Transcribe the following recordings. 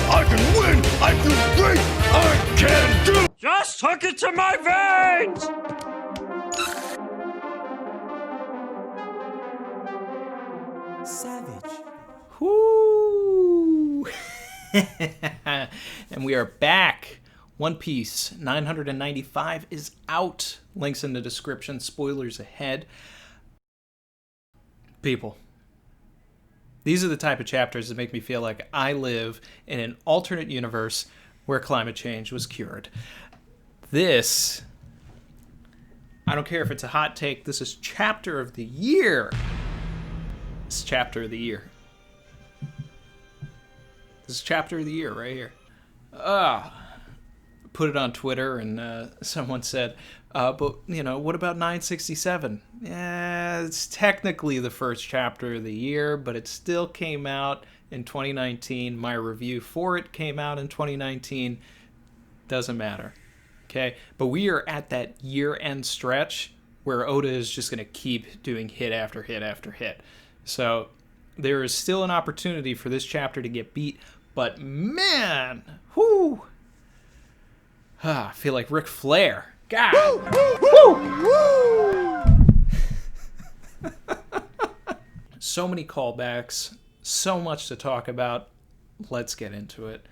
I can win! I feel great! I can do... Just hook it to my veins! Savage. Whoo! And we are back. One Piece 995 is out. Links in the description. Spoilers ahead. People, these are the type of chapters that make me feel like I live in an alternate universe where climate change was cured. This, I don't care if it's a hot take, this is chapter of the year. This is chapter of the year. This is chapter of the year right here. Put it on Twitter, and someone said, but, you know, what about 967? Yeah, it's technically the first chapter of the year, but it still came out in 2019. My review for it came out in 2019. Doesn't matter. Okay? But we are at that year-end stretch where Oda is just going to keep doing hit after hit after hit. So there is still an opportunity for this chapter to get beat, but man, whoo! I feel like Ric Flair. God. Woo, woo, woo. So many callbacks, so much to talk about. Let's get into it.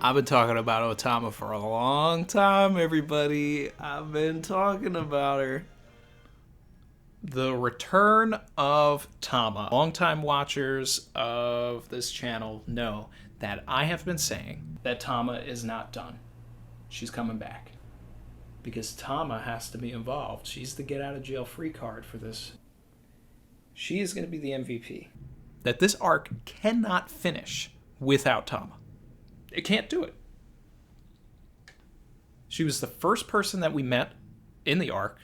I've been talking about Tama for a long time, everybody. I've been talking about her. The return of Tama. Longtime watchers of this channel know that I have been saying that Tama is not done. She's coming back. Because Tama has to be involved. She's the get out of jail free card for this. She is going to be the MVP. That this arc cannot finish without Tama. It can't do it. She was the first person that we met in the arc,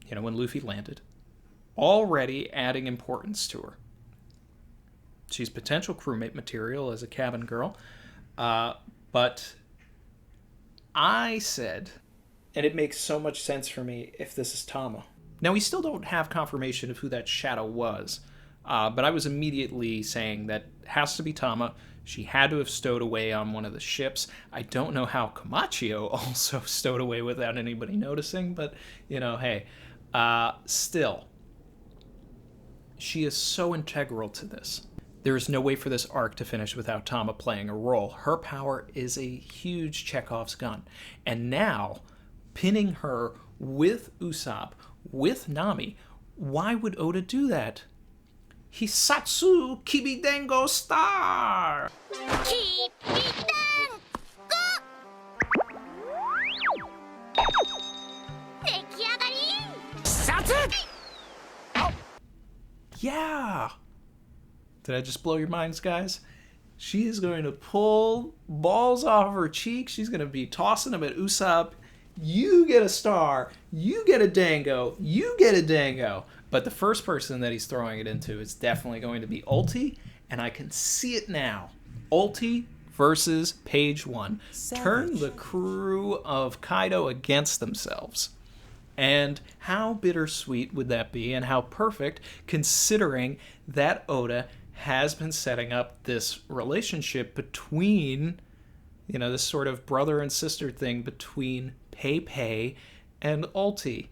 you know, when Luffy landed. Already adding importance to her. She's potential crewmate material as a cabin girl. But I said, and it makes so much sense for me if this is Tama. Now, we still don't have confirmation of who that shadow was. But I was immediately saying that has to be Tama. She had to have stowed away on one of the ships. I don't know how Kamachio also stowed away without anybody noticing. But, you know, hey. Still. She is so integral to this. There is no way for this arc to finish without Tama playing a role. Her power is a huge Chekhov's gun. And now, pinning her with Usopp, with Nami, why would Oda do that? Hisatsu Kibidengo Star! Kibidengo! Yeah! Did I just blow your minds, guys? She is going to pull balls off her cheek. She's going to be tossing them at Usopp. You get a star. You get a dango. You get a dango. But the first person that he's throwing it into is definitely going to be Ulti, and I can see it now. Ulti versus Page 1. Savage. Turn the crew of Kaido against themselves. And how bittersweet would that be, and how perfect, considering that Oda has been setting up this relationship between, you know, this sort of brother and sister thing between Pei and Ulti.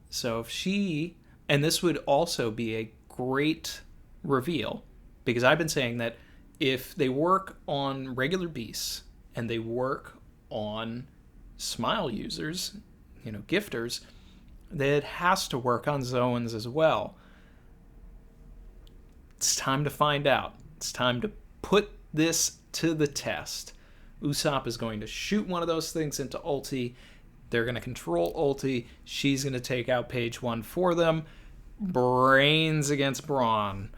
So if she, and this would also be a great reveal, because I've been saying that if they work on regular beasts and they work on Smile users, you know, gifters, that it has to work on Zoans as well. It's time to find out. It's time to put this to the test. Usopp is going to shoot one of those things into Ulti. They're going to control Ulti. She's going to take out Page 1 for them. brains against brawn.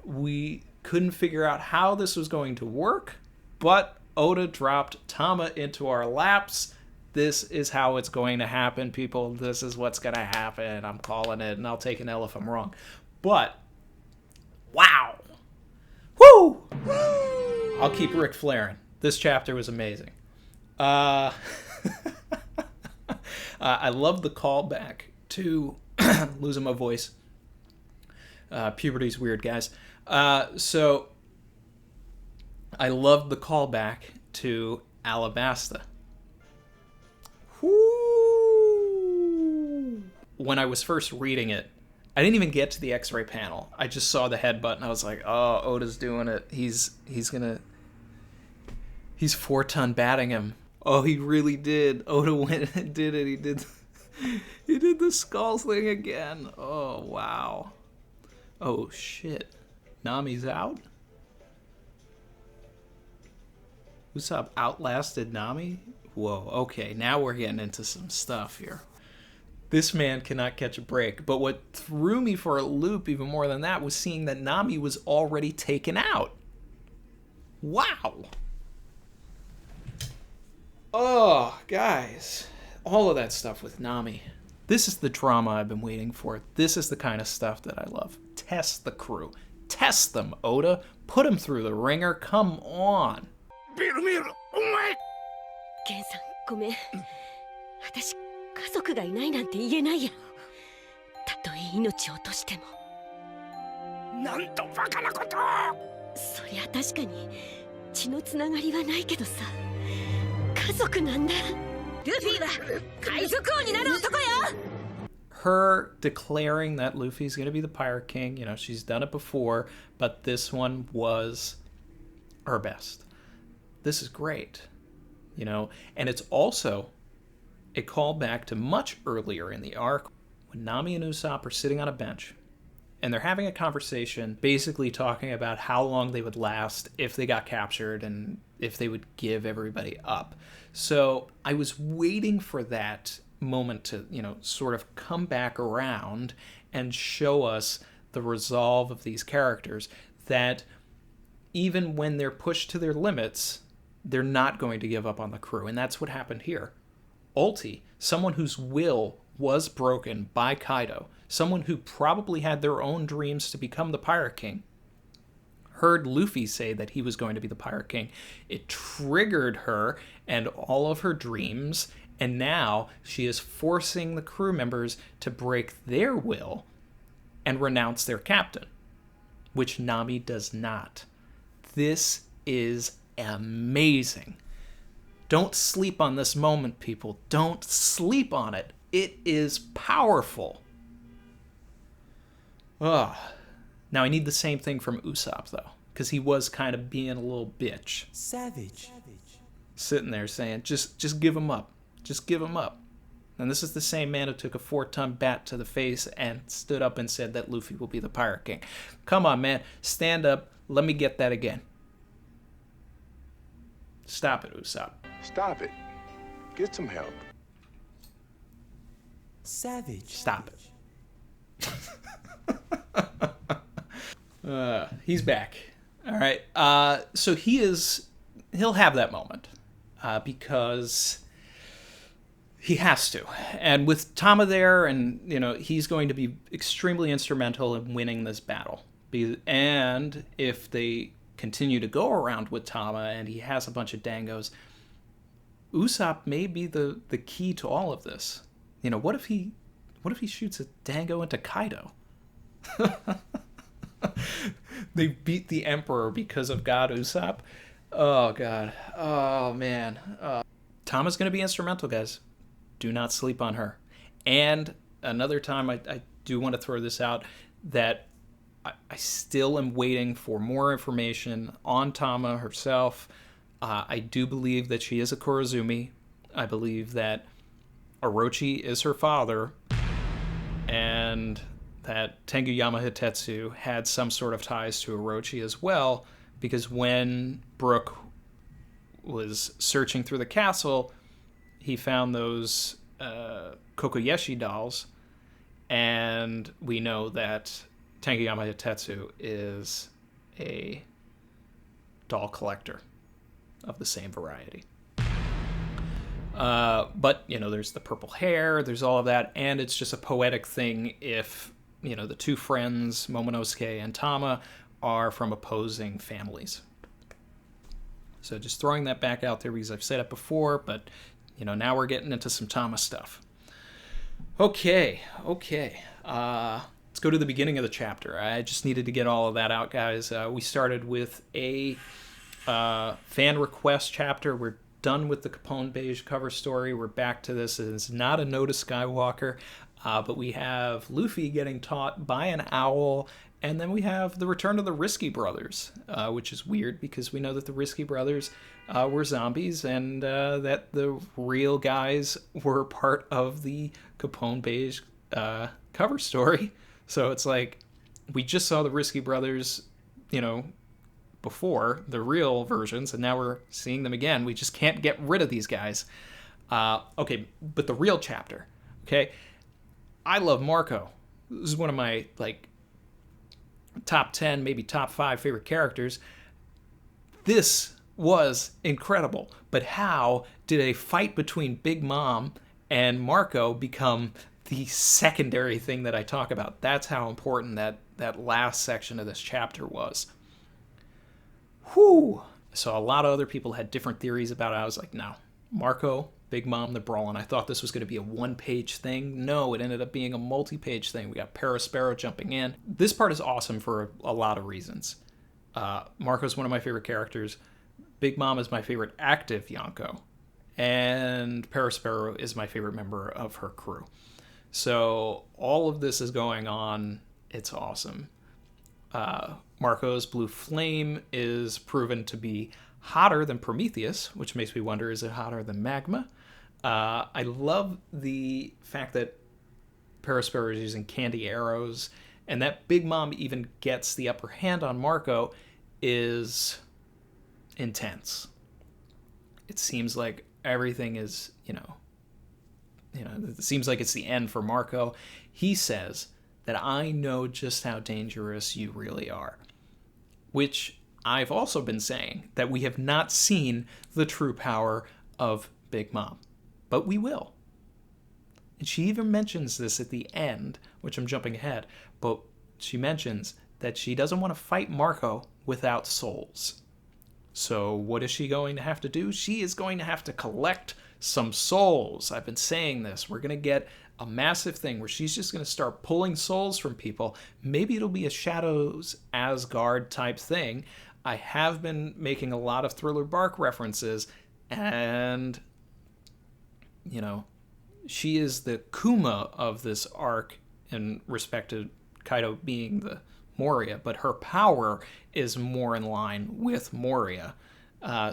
We couldn't figure out how this was going to work, but Oda dropped Tama into our laps. This is how it's going to happen, people. This is what's going to happen. I'm calling it, and I'll take an L if I'm wrong. But, wow. Woo! I'll keep Ric Flairing. This chapter was amazing. I love the callback to losing my voice. Puberty's weird, guys. So I love the callback to Alabasta. Whoo! When I was first reading it, I didn't even get to the X-ray panel. I just saw the headbutt and I was like, "Oh, Oda's doing it. He's 4-ton batting him." Oh, he really did. Oda went and did it. He did the skull thing again. Oh, wow. Oh, shit. Nami's out? Usopp outlasted Nami? Whoa, okay, now we're getting into some stuff here. This man cannot catch a break. But what threw me for a loop even more than that was seeing that Nami was already taken out. Wow. Oh, guys. All of that stuff with Nami. This is the drama I've been waiting for. This is the kind of stuff that I love. Test the crew. Test them, Oda. Put them through the ringer. Come on. ケンさんごめん私家族がいないなんて言えないやたとえ命を落としてもなんとバカなことをそりゃ確かに血のつながりはないけどさ家族なんだルフィは海賊王になる男よ Her declaring that Luffy's going to be the Pirate King, you know, she's done it before, but this one was her best. This is great, you know, and it's also a callback to much earlier in the arc when Nami and Usopp are sitting on a bench and they're having a conversation basically talking about how long they would last if they got captured and if they would give everybody up. So I was waiting for that moment to, you know, sort of come back around and show us the resolve of these characters, that even when they're pushed to their limits, they're not going to give up on the crew. And that's what happened here. Ulti, someone whose will was broken by Kaido, someone who probably had their own dreams to become the Pirate King, heard Luffy say that he was going to be the Pirate King. It triggered her and all of her dreams, and now she is forcing the crew members to break their will and renounce their captain, which Nami does not. This is amazing. Don't sleep on this moment, people. Don't sleep on it. It is powerful. Ugh. Now I need the same thing from Usopp, though, because he was kind of being a little bitch. Savage. Sitting there saying, just give him up. Just give him up. And this is the same man who took a 4-ton bat to the face and stood up and said that Luffy will be the Pirate King. Come on, man. Stand up. Let me get that again. Stop it, Usopp. Stop it. Get some help. Savage. Stop it. He's back. All right. So he'll have that moment because he has to. And with Tama there, and, you know, he's going to be extremely instrumental in winning this battle. And if they continue to go around with Tama and he has a bunch of dangos, Usopp may be the key to all of this. You know, what if he shoots a dango into Kaido? They beat the Emperor because of God Usopp. Oh, God. Oh, man. Tama's going to be instrumental, guys. Do not sleep on her. And another time, I do want to throw this out, that I still am waiting for more information on Tama herself. I do believe that she is a Kurozumi. I believe that Orochi is her father, and that Tengu Yamahitetsu had some sort of ties to Orochi as well, because when Brook was searching through the castle, he found those Kokoyeshi dolls, And we know that Tangiyama Tetsu is a doll collector of the same variety. But, there's the purple hair, there's all of that, and it's just a poetic thing if, the two friends, Momonosuke and Tama, are from opposing families. So just throwing that back out there because I've said it before, but, now we're getting into some Tama stuff. Okay. Let's go to the beginning of the chapter. I just needed to get all of that out, guys. We started with a fan request chapter. We're done with the Capone Beige cover story. We're back to this. It's not a Noda Skywalker, but we have Luffy getting taught by an owl, and then we have the return of the Risky Brothers, which is weird because we know that the Risky Brothers were zombies, and that the real guys were part of the Capone Beige cover story. So it's like, we just saw the Risky Brothers, before, the real versions, and now we're seeing them again. We just can't get rid of these guys. Okay, but the real chapter, okay? I love Marco. This is one of my, top 10, maybe top 5 favorite characters. This was incredible. But how did a fight between Big Mom and Marco become the secondary thing that I talk about? That's how important that last section of this chapter was. Whew. So a lot of other people had different theories about it. I was like, no. Marco, Big Mom, they're brawling. I thought this was going to be a one-page thing. No, it ended up being a multi-page thing. We got Perospero jumping in. This part is awesome for a lot of reasons. Marco's one of my favorite characters. Big Mom is my favorite active Yonko. And Perospero is my favorite member of her crew. So all of this is going on. It's awesome. Marco's blue flame is proven to be hotter than Prometheus, which makes me wonder, is it hotter than magma? I love the fact that Perospero is using candy arrows, and that Big Mom even gets the upper hand on Marco is intense. It seems like everything is, it seems like it's the end for Marco. He says that I know just how dangerous you really are, which I've also been saying, that we have not seen the true power of Big Mom, but we will. And she even mentions this at the end, which I'm jumping ahead, but she mentions that she doesn't want to fight Marco without souls. So what is she going to have to do? She is going to have to collect some souls. I've been saying this. We're going to get a massive thing where she's just going to start pulling souls from people. Maybe it'll be a Shadows Asgard type thing. I have been making a lot of Thriller Bark references, and, she is the Kuma of this arc in respect to Kaido being the Moria, but her power is more in line with Moria.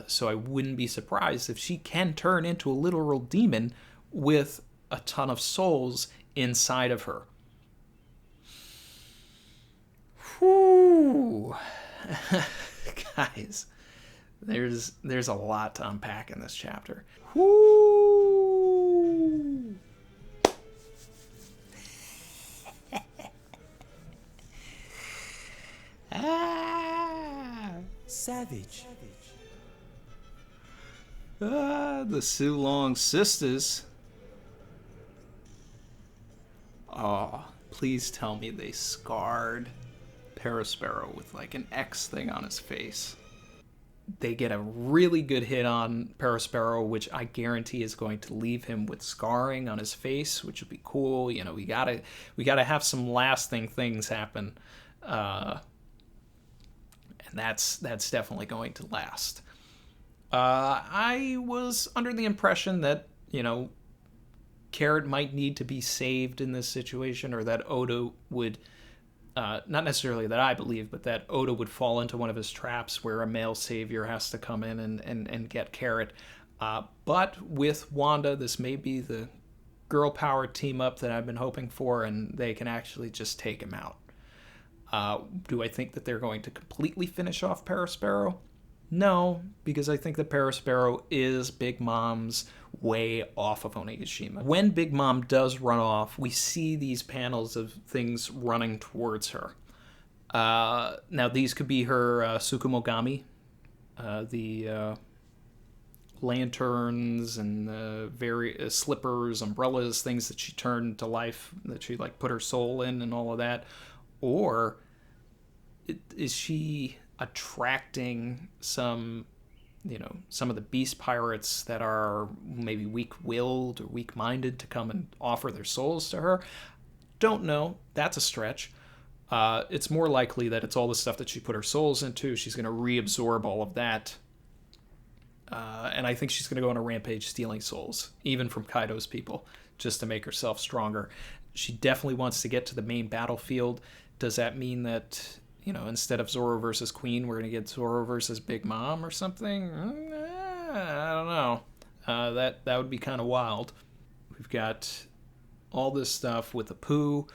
So I wouldn't be surprised if she can turn into a literal demon with a ton of souls inside of her. Whew. Guys, there's a lot to unpack in this chapter. Whoo! Savage. The Sulong sisters. Oh, please tell me they scarred Perospero with an X thing on his face. They get a really good hit on Perospero, which I guarantee is going to leave him with scarring on his face, which would be cool. We gotta have some lasting things happen, and that's definitely going to last. I was under the impression that Carrot might need to be saved in this situation, or that Oda would. Not necessarily that I believe, but that Oda would fall into one of his traps where a male savior has to come in and get Carrot. But with Wanda, this may be the girl power team up that I've been hoping for, and they can actually just take him out. Do I think that they're going to completely finish off Perospero? No, because I think that Perospero is Big Mom's way off of Onigashima. When Big Mom does run off, we see these panels of things running towards her. Now, these could be her Tsukumogami, the lanterns and the various slippers, umbrellas, things that she turned to life, that she like put her soul in and all of that. Or is she attracting some of the beast pirates that are maybe weak-willed or weak-minded to come and offer their souls to her? Don't know. That's a stretch. It's more likely that it's all the stuff that she put her souls into. She's going to reabsorb all of that. And I think she's going to go on a rampage stealing souls, even from Kaido's people, just to make herself stronger. She definitely wants to get to the main battlefield. Does that mean that, instead of Zoro versus Queen, we're going to get Zoro versus Big Mom or something? I don't know. That would be kind of wild. We've got all this stuff with the Pooh,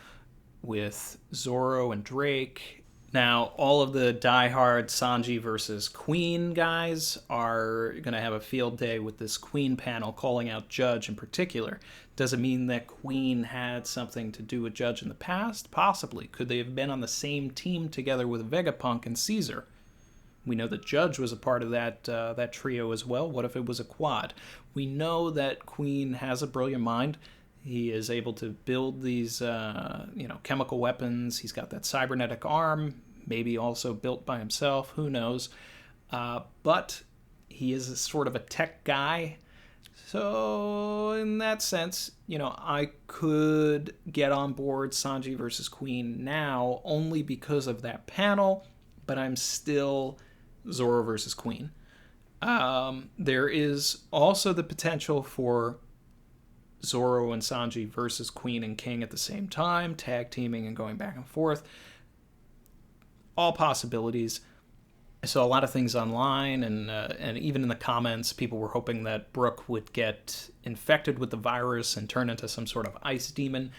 with Zoro and Drake. Now, all of the diehard Sanji versus Queen guys are going to have a field day with this Queen panel calling out Judge in particular. Does it mean that Queen had something to do with Judge in the past? Possibly. Could they have been on the same team together with Vegapunk and Caesar? We know that Judge was a part of that trio as well. What if it was a quad? We know that Queen has a brilliant mind. He is able to build these, chemical weapons. He's got that cybernetic arm, maybe also built by himself. Who knows? But he is a sort of a tech guy. So in that sense, I could get on board Sanji versus Queen now only because of that panel, but I'm still Zoro versus Queen. There is also the potential for Zoro and Sanji versus Queen and King at the same time, tag teaming and going back and forth. All possibilities. I saw a lot of things online, and even in the comments, people were hoping that Brook would get infected with the virus and turn into some sort of ice demon.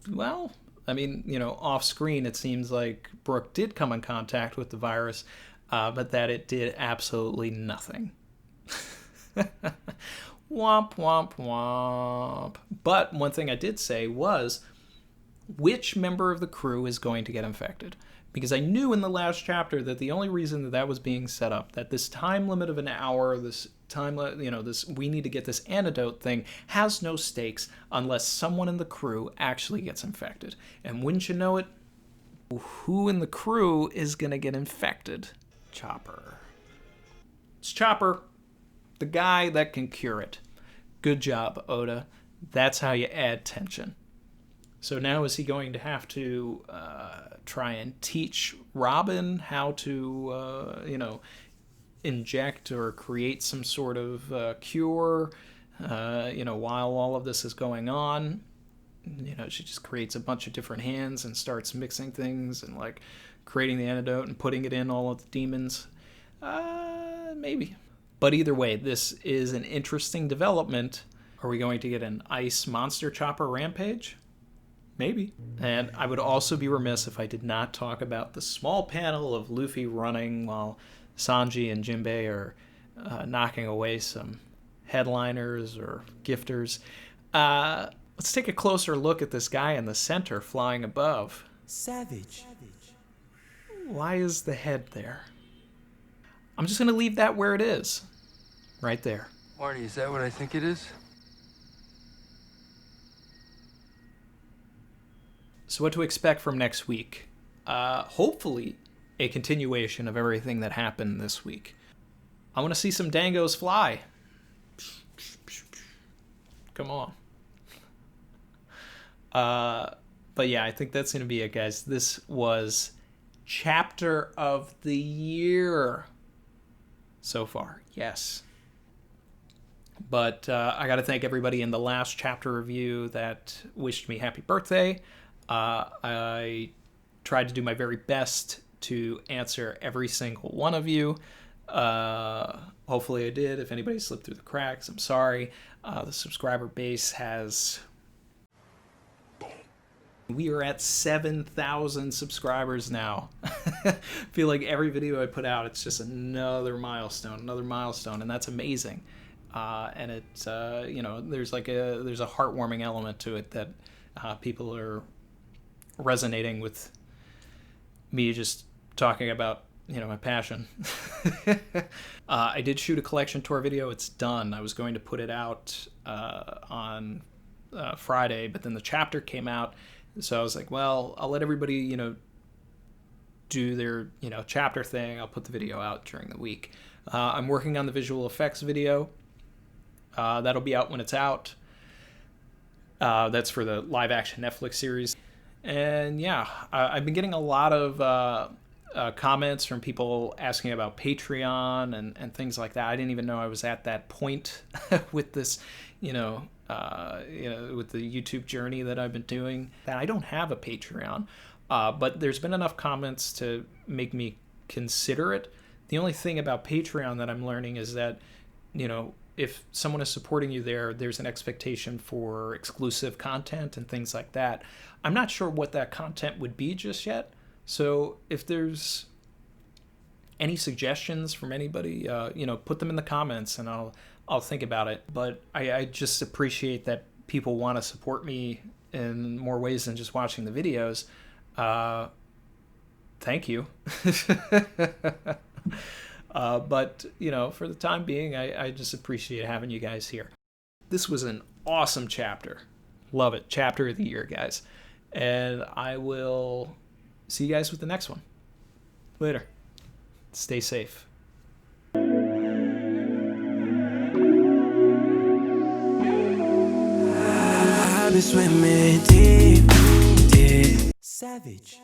Well, I mean, off screen, it seems like Brook did come in contact with the virus, but that it did absolutely nothing. Womp, womp, womp. But one thing I did say was, which member of the crew is going to get infected? Because I knew in the last chapter that the only reason that was being set up, that this time limit of an hour, this time, this we need to get this antidote thing, has no stakes unless someone in the crew actually gets infected. And wouldn't you know it, who in the crew is going to get infected? Chopper. It's Chopper. The guy that can cure it. Good job, Oda. That's how you add tension. So now is he going to have to try and teach Robin how to, inject or create some sort of cure, while all of this is going on? She just creates a bunch of different hands and starts mixing things and, creating the antidote and putting it in all of the demons. Maybe. But either way, this is an interesting development. Are we going to get an ice monster chopper rampage? Maybe. And I would also be remiss if I did not talk about the small panel of Luffy running while Sanji and Jinbei are knocking away some headliners or gifters. Let's take a closer look at this guy in the center flying above. Savage. Why is the head there? I'm just going to leave that where it is. Right there. Marty, is that what I think it is? So what to expect from next week? Hopefully a continuation of everything that happened this week. I want to see some dangos fly. Come on. But yeah, I think that's going to be it, guys. This was chapter of the year so far. Yes. But I got to thank everybody in the last chapter review that wished me happy birthday. I tried to do my very best to answer every single one of you. Hopefully I did. If anybody slipped through the cracks, I'm sorry. The subscriber base has... We are at 7,000 subscribers now. I feel like every video I put out, it's just another milestone, and that's amazing. and it's there's a heartwarming element to it that people are resonating with me just talking about my passion. I did shoot a collection tour video. It's done. I was going to put it out on Friday, but then the chapter came out, so I was like, well, I'll let everybody do their chapter thing. I'll put the video out during the week. I'm working on the visual effects video. That'll be out when it's out. That's for the live action Netflix series. And yeah, I've been getting a lot of comments from people asking about Patreon and things like that. I didn't even know I was at that point with this, with the YouTube journey that I've been doing. That I don't have a Patreon, but there's been enough comments to make me consider it. The only thing about Patreon that I'm learning is that, if someone is supporting you there, there's an expectation for exclusive content and things like that. I'm not sure what that content would be just yet. So if there's any suggestions from anybody, put them in the comments and I'll think about it. But I just appreciate that people want to support me in more ways than just watching the videos. Thank you. But, for the time being, I just appreciate having you guys here. This was an awesome chapter. Love it. Chapter of the year, guys. And I will see you guys with the next one. Later. Stay safe. I've been swimming deep, deep. Savage.